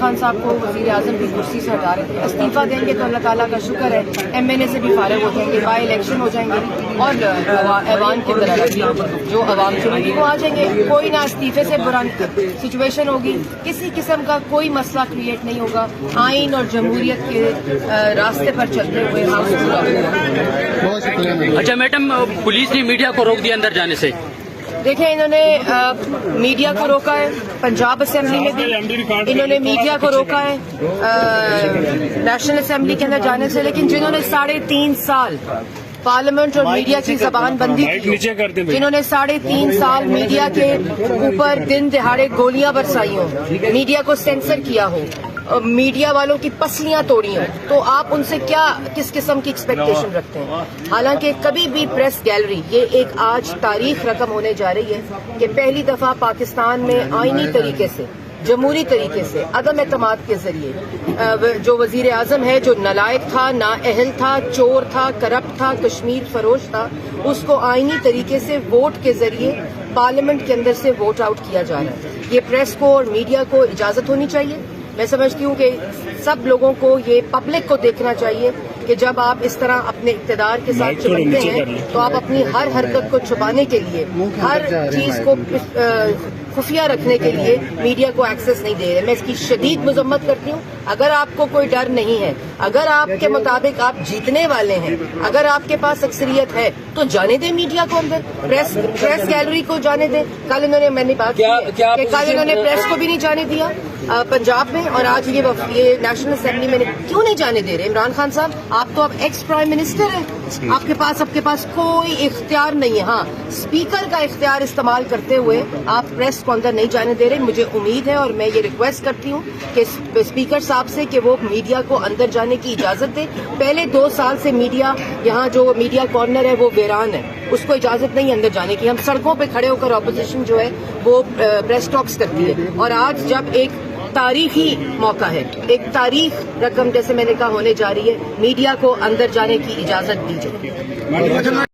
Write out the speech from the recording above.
خان صاحب کو وزیر اعظم کی کرسی سے ہٹا رہے تھے. استعفیٰ دیں گے تو اللہ تعالیٰ کا شکر ہے ایم این اے سے بھی فارغ ہو جائیں گے, بائی الیکشن ہو جائیں گے اور ایوان کی طرف جو عوام چنیں گی وہ آ جائیں گے. کوئی نہ استعفے سے برا سچویشن ہوگی, کسی قسم کا کوئی مسئلہ کریٹ نہیں ہوگا. آئین اور جمہوریت کے راستے پر چلتے ہوئے ہم پورا ہوگا. اچھا میڈم, پولیس نے میڈیا کو روک دیا اندر جانے سے. دیکھیں, انہوں نے میڈیا کو روکا ہے پنجاب اسمبلی میں بھی, انہوں نے میڈیا کو روکا ہے نیشنل اسمبلی کے اندر جانے سے, لیکن جنہوں نے 3.5 سال پارلیمنٹ اور میڈیا کی زبان بندی کی, جنہوں نے 3.5 سال میڈیا کے اوپر دن دہاڑے گولیاں برسائی ہوں, میڈیا کو سینسر کیا ہو, میڈیا والوں کی پسلیاں توڑی ہیں, تو آپ ان سے کیا کس قسم کی ایکسپیکٹیشن رکھتے ہیں؟ حالانکہ کبھی بھی پریس گیلری یہ ایک آج تاریخ رقم ہونے جا رہی ہے کہ پہلی دفعہ پاکستان میں آئینی طریقے سے, جمہوری طریقے سے, عدم اعتماد کے ذریعے جو وزیر اعظم ہے جو نالائق تھا, نااہل تھا, چور تھا, کرپٹ تھا, کشمیر فروش تھا, اس کو آئینی طریقے سے ووٹ کے ذریعے پارلیمنٹ کے اندر سے ووٹ آؤٹ کیا جا رہا ہے. یہ پریس کو اور میڈیا کو اجازت ہونی چاہیے. میں سمجھتی ہوں کہ سب لوگوں کو یہ پبلک کو دیکھنا چاہیے کہ جب آپ اس طرح اپنے اقتدار کے ساتھ چمٹتے ہیں تو آپ اپنی ہر حرکت کو چھپانے کے لیے, ہر چیز کو خفیہ رکھنے کے لیے میڈیا کو ایکسس نہیں دے رہے. میں اس کی شدید مذمت کرتی ہوں. اگر آپ کو کوئی ڈر نہیں ہے, اگر آپ کے مطابق آپ جیتنے والے ہیں, اگر آپ کے پاس اکثریت ہے تو جانے دیں میڈیا کو اندر, پریس گیلری کو جانے دیں. کل انہوں نے, میں نے بات کی کہ کل انہوں نے پریس کو بھی نہیں جانے دیا پنجاب میں, اور آج یہ نیشنل اسمبلی میں کیوں نہیں جانے دے رہے؟ عمران خان صاحب, آپ تو اب ایکس پرائم منسٹر ہیں, آپ کے پاس کوئی اختیار نہیں ہے. ہاں, اسپیکر کا اختیار استعمال کرتے ہوئے آپ پریس کو اندر نہیں جانے دے رہے. مجھے امید ہے اور میں یہ ریکویسٹ کرتی ہوں کہ اسپیکر صاحب سے کہ وہ میڈیا کو اندر جانے کی اجازت دے. پہلے 2 سال سے میڈیا, یہاں جو میڈیا کارنر ہے وہ ویران ہے, اس کو اجازت نہیں اندر جانے کی. ہم سڑکوں پہ کھڑے ہو کر اپوزیشن جو ہے وہ پریس ٹاکس کرتی ہے, اور آج جب ایک تاریخی موقع ہے, ایک تاریخ رقم جیسے میں نے کہا ہونے جا رہی ہے, میڈیا کو اندر جانے کی اجازت دی جائے.